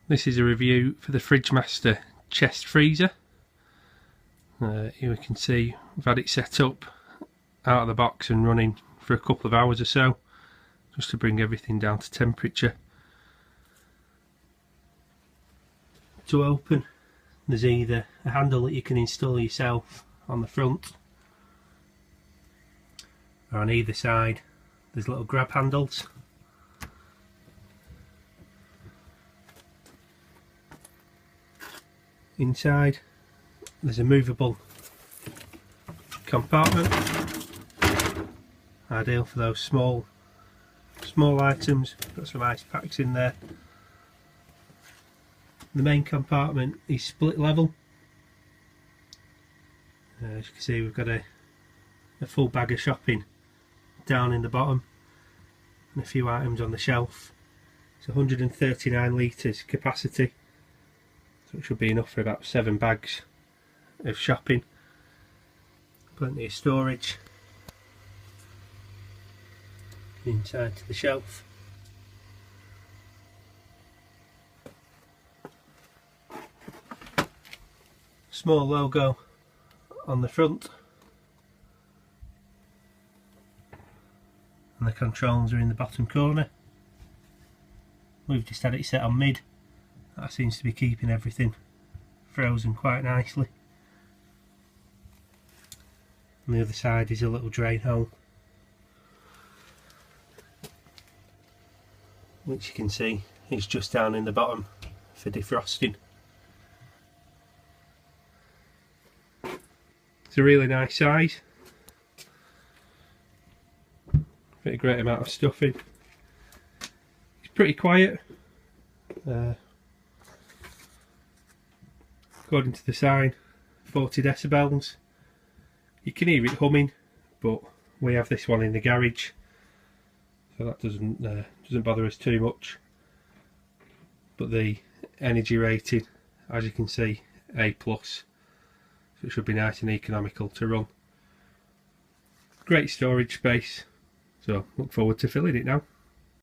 This is a review for the Fridgemaster chest freezer. Here we can see we've had it set up out of the box and running for a couple of hours or so, just to bring everything down to temperature. To open, there's either a handle that you can install yourself on the front, or on either side there's little grab handles. Inside there's a movable compartment, ideal for those small items. Got some ice packs in there. The main compartment is split level. As you can see, we've got a full bag of shopping down in the bottom and a few items on the shelf. It's 139 litres capacity, so it should be enough for about 7 bags of shopping. Plenty of storage inside to the shelf. Small logo on the front, and the controls are in the bottom corner. We've just had it set on mid. That seems to be keeping everything frozen quite nicely. On the other side is a little drain hole, which you can see is just down in the bottom for defrosting. It's a really nice size. Fit a great amount of stuff in. It's pretty quiet. According to the sign, 40 decibels. You can hear it humming, but we have this one in the garage, so that doesn't bother us too much. But the energy rating, as you can see, A+, so it should be nice and economical to run. Great storage space, so look forward to filling it now.